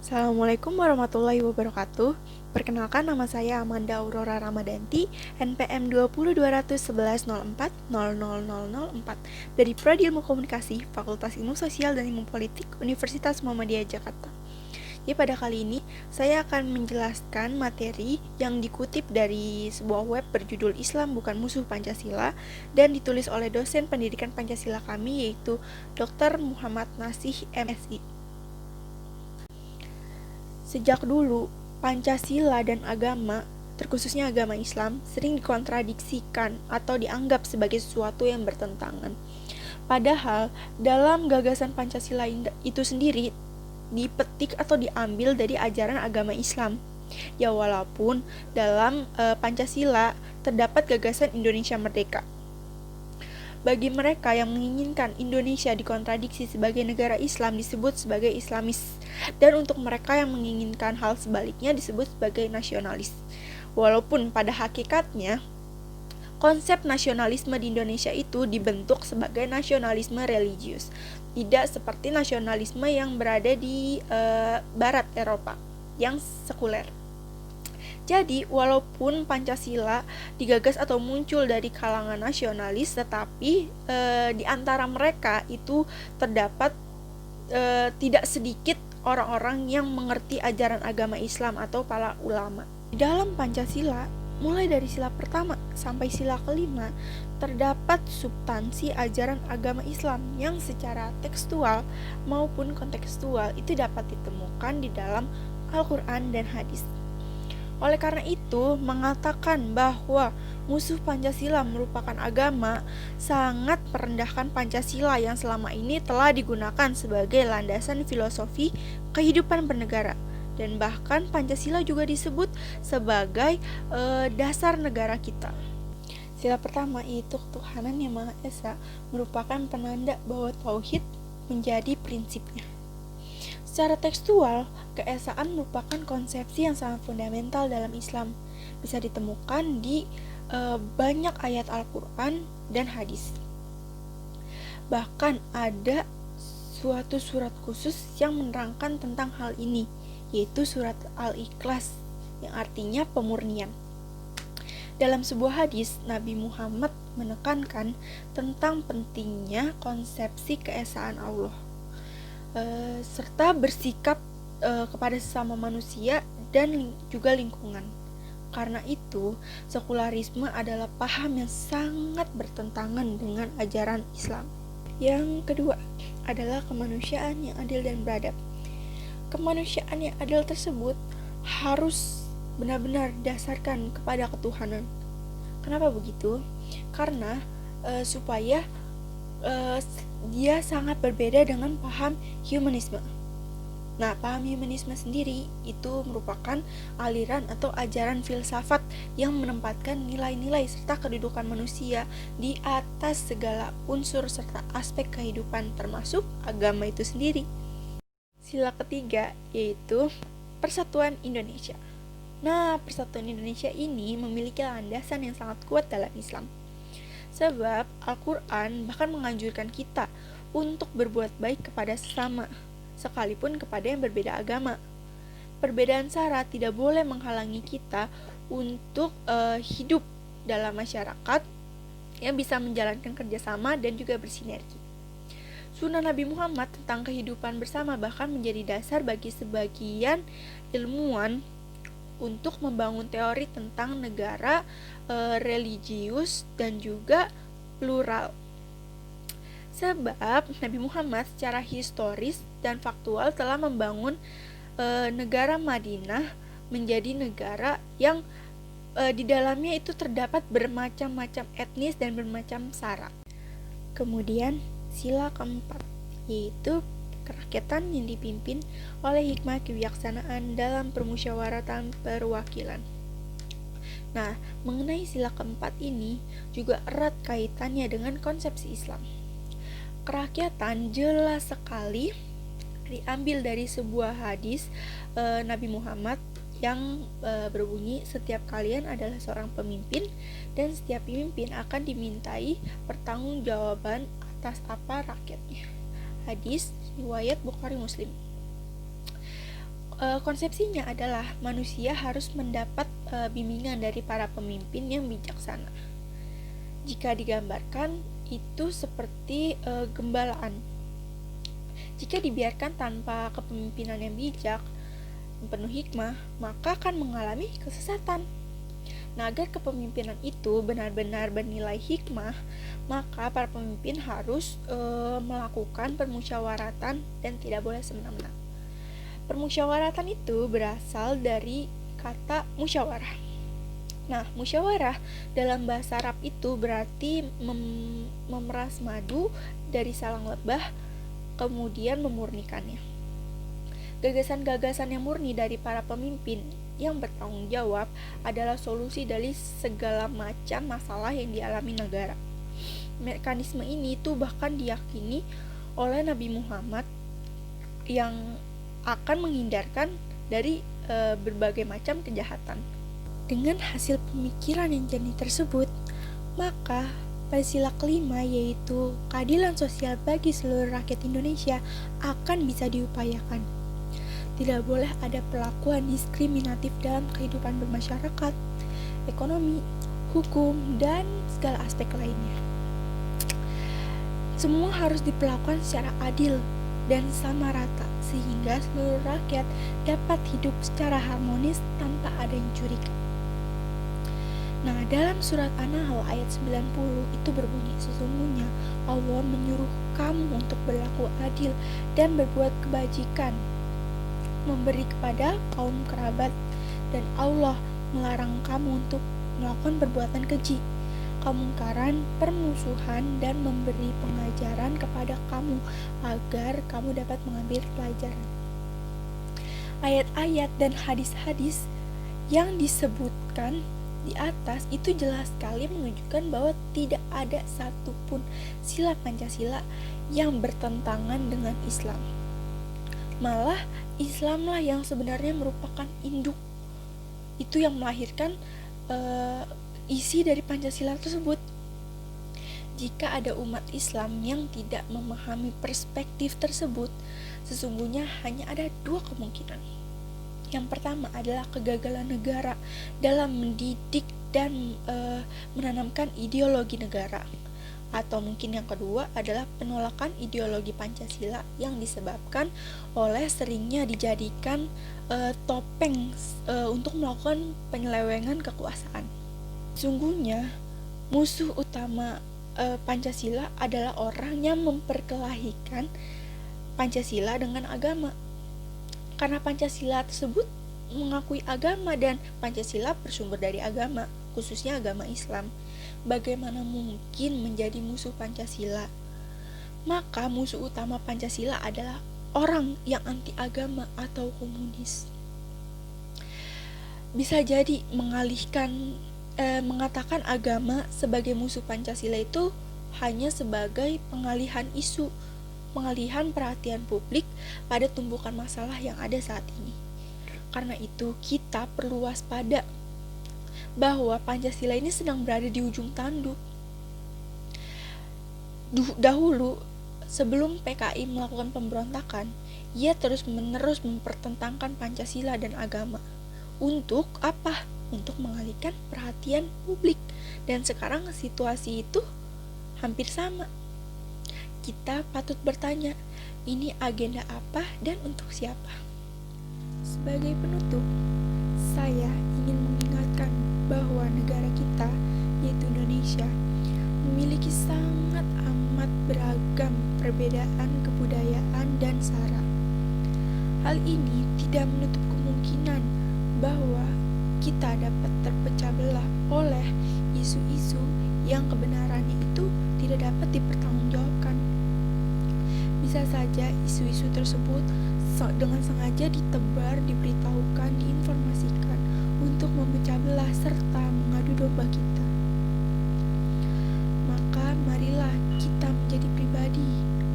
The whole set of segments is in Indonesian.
Assalamualaikum warahmatullahi wabarakatuh. Perkenalkan, nama saya Amanda Aurora Ramadanti, NPM 20211104000004 dari Prodi Ilmu Komunikasi, Fakultas Ilmu Sosial dan Ilmu Politik, Universitas Muhammadiyah Jakarta. Jadi pada kali ini saya akan menjelaskan materi yang dikutip dari sebuah web berjudul Islam Bukan Musuh Pancasila dan ditulis oleh dosen pendidikan Pancasila kami, yaitu Dr. Muhammad Nasih MSI. Sejak dulu, Pancasila dan agama, terkhususnya agama Islam, sering dikontradiksikan atau dianggap sebagai sesuatu yang bertentangan. Padahal, dalam gagasan Pancasila itu sendiri dipetik atau diambil dari ajaran agama Islam. Ya, walaupun dalam Pancasila terdapat gagasan Indonesia Merdeka. Bagi mereka yang menginginkan Indonesia dikontradiksi sebagai negara Islam disebut sebagai Islamis, dan untuk mereka yang menginginkan hal sebaliknya disebut sebagai nasionalis. Walaupun pada hakikatnya konsep nasionalisme di Indonesia itu dibentuk sebagai nasionalisme religius, tidak seperti nasionalisme yang berada di barat Eropa yang sekuler. Jadi, walaupun Pancasila digagas atau muncul dari kalangan nasionalis, tetapi di antara mereka itu terdapat tidak sedikit orang-orang yang mengerti ajaran agama Islam atau para ulama. Di dalam Pancasila, mulai dari sila pertama sampai sila kelima, terdapat substansi ajaran agama Islam yang secara tekstual maupun kontekstual itu dapat ditemukan di dalam Al-Quran dan hadis. Oleh karena itu, mengatakan bahwa musuh Pancasila merupakan agama sangat merendahkan Pancasila yang selama ini telah digunakan sebagai landasan filosofi kehidupan bernegara. Dan bahkan Pancasila juga disebut sebagai dasar negara kita. Sila pertama, yaitu ketuhanan yang Maha Esa, merupakan penanda bahwa tauhid menjadi prinsipnya. Secara tekstual, keesaan merupakan konsepsi yang sangat fundamental dalam Islam. Bisa ditemukan di banyak ayat Al-Quran dan hadis. Bahkan ada suatu surat khusus yang menerangkan tentang hal ini, yaitu surat Al-Ikhlas, yang artinya pemurnian. Dalam sebuah hadis, Nabi Muhammad menekankan tentang pentingnya konsepsi keesaan Allah, serta bersikap kepada sesama manusia dan juga lingkungan. Karena itu, sekularisme adalah paham yang sangat bertentangan dengan ajaran Islam. Yang kedua adalah kemanusiaan yang adil dan beradab. Kemanusiaan yang adil tersebut harus benar-benar didasarkan kepada ketuhanan. Kenapa begitu? Karena supaya dia sangat berbeda dengan paham humanisme. Nah, paham humanisme sendiri itu merupakan aliran atau ajaran filsafat yang menempatkan nilai-nilai serta kedudukan manusia di atas segala unsur serta aspek kehidupan, termasuk agama itu sendiri. Sila ketiga yaitu Persatuan Indonesia. Nah, Persatuan Indonesia ini memiliki landasan yang sangat kuat dalam Islam. Sebab Al-Quran bahkan menganjurkan kita untuk berbuat baik kepada sesama, sekalipun kepada yang berbeda agama. Perbedaan sara tidak boleh menghalangi kita untuk hidup dalam masyarakat yang bisa menjalankan kerjasama dan juga bersinergi. Sunnah Nabi Muhammad tentang kehidupan bersama bahkan menjadi dasar bagi sebagian ilmuwan untuk membangun teori tentang negara religius dan juga plural. Sebab Nabi Muhammad secara historis dan faktual telah membangun negara Madinah menjadi negara yang di dalamnya itu terdapat bermacam-macam etnis dan bermacam sara. Kemudian sila keempat, yaitu kerakyatan yang dipimpin oleh hikmah kebijaksanaan dalam permusyawaratan perwakilan. Nah, mengenai sila keempat ini juga erat kaitannya dengan konsepsi Islam. Kerakyatan jelas sekali diambil dari sebuah hadis Nabi Muhammad yang berbunyi, setiap kalian adalah seorang pemimpin dan setiap pemimpin akan dimintai pertanggungjawaban atas apa rakyatnya. Hadis riwayat Bukhari Muslim. Konsepsinya adalah manusia harus mendapat bimbingan dari para pemimpin yang bijaksana. Jika digambarkan, itu seperti gembalaan. Jika dibiarkan tanpa kepemimpinan yang bijak, penuh hikmah, maka akan mengalami kesesatan. Nah, agar kepemimpinan itu benar-benar bernilai hikmah, maka para pemimpin harus melakukan permusyawaratan dan tidak boleh semena-mena. Permusyawaratan itu berasal dari kata musyawarah. Nah, musyawarah dalam bahasa Arab itu berarti memeras madu dari salang lebah, kemudian memurnikannya. Gagasan-gagasan yang murni dari para pemimpin yang bertanggung jawab adalah solusi dari segala macam masalah yang dialami negara. Mekanisme ini tuh bahkan diyakini oleh Nabi Muhammad yang akan menghindarkan dari berbagai macam kejahatan. Dengan hasil pemikiran yang jernih tersebut, maka Pancasila kelima, yaitu keadilan sosial bagi seluruh rakyat Indonesia, akan bisa diupayakan. Tidak boleh ada perlakuan diskriminatif dalam kehidupan bermasyarakat, ekonomi, hukum, dan segala aspek lainnya. Semua harus diperlakukan secara adil dan sama rata, sehingga seluruh rakyat dapat hidup secara harmonis tanpa ada yang curiga. Nah, dalam surat An-Nahl ayat 90 itu berbunyi, sesungguhnya Allah menyuruh kamu untuk berlaku adil dan berbuat kebajikan, memberi kepada kaum kerabat, dan Allah melarang kamu untuk melakukan perbuatan keji, kemungkaran, permusuhan, dan memberi pengajaran kepada kamu agar kamu dapat mengambil pelajaran. Ayat-ayat dan hadis-hadis yang disebutkan di atas itu jelas sekali menunjukkan bahwa tidak ada satupun sila Pancasila yang bertentangan dengan Islam. Malah Islamlah yang sebenarnya merupakan induk, itu yang melahirkan isi dari Pancasila tersebut. Jika ada umat Islam yang tidak memahami perspektif tersebut, sesungguhnya hanya ada dua kemungkinan. Yang pertama adalah kegagalan negara dalam mendidik dan menanamkan ideologi negara. Atau mungkin yang kedua adalah penolakan ideologi Pancasila yang disebabkan oleh seringnya dijadikan topeng untuk melakukan penyelewengan kekuasaan. Sungguhnya musuh utama Pancasila adalah orang yang memperkelahikan Pancasila dengan agama. Karena Pancasila tersebut mengakui agama dan Pancasila bersumber dari agama, khususnya agama Islam. Bagaimana mungkin menjadi musuh Pancasila? Maka musuh utama Pancasila adalah orang yang anti agama atau komunis. Bisa jadi mengatakan agama sebagai musuh Pancasila itu hanya sebagai pengalihan isu, pengalihan perhatian publik pada tumpukan masalah yang ada saat ini. Karena itu kita perlu waspada bahwa Pancasila ini sedang berada di ujung tanduk. Dahulu, sebelum PKI melakukan pemberontakan, ia terus-menerus mempertentangkan Pancasila dan agama. Untuk apa? Untuk mengalihkan perhatian publik. Dan sekarang situasi itu hampir sama. Kita patut bertanya, ini agenda apa dan untuk siapa? Sebagai penutup, saya ingin mengingatkan bahwa negara kita, yaitu Indonesia, memiliki sangat amat beragam perbedaan kebudayaan dan sara. Hal ini tidak menutup kemungkinan bahwa kita dapat terpecah belah oleh isu-isu yang kebenarannya itu tidak dapat dipertanggungjawabkan. Bisa saja isu-isu tersebut dengan sengaja ditebar, diberitahukan, diinformasikan untuk memecah belah serta mengadu domba kita. Maka marilah kita menjadi pribadi,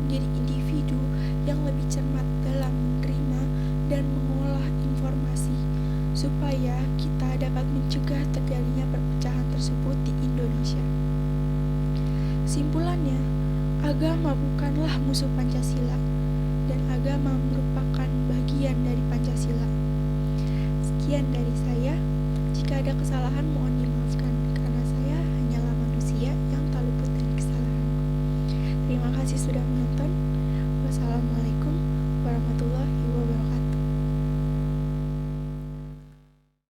menjadi individu yang lebih cermat dalam menerima dan mengolah informasi supaya kita dapat mencegah terjadinya perpecahan tersebut di Indonesia. Simpulannya, agama bukanlah musuh Pancasila, dan agama merupakan bagian dari Pancasila. Sekian dari saya. Jika ada kesalahan mohon dimaafkan.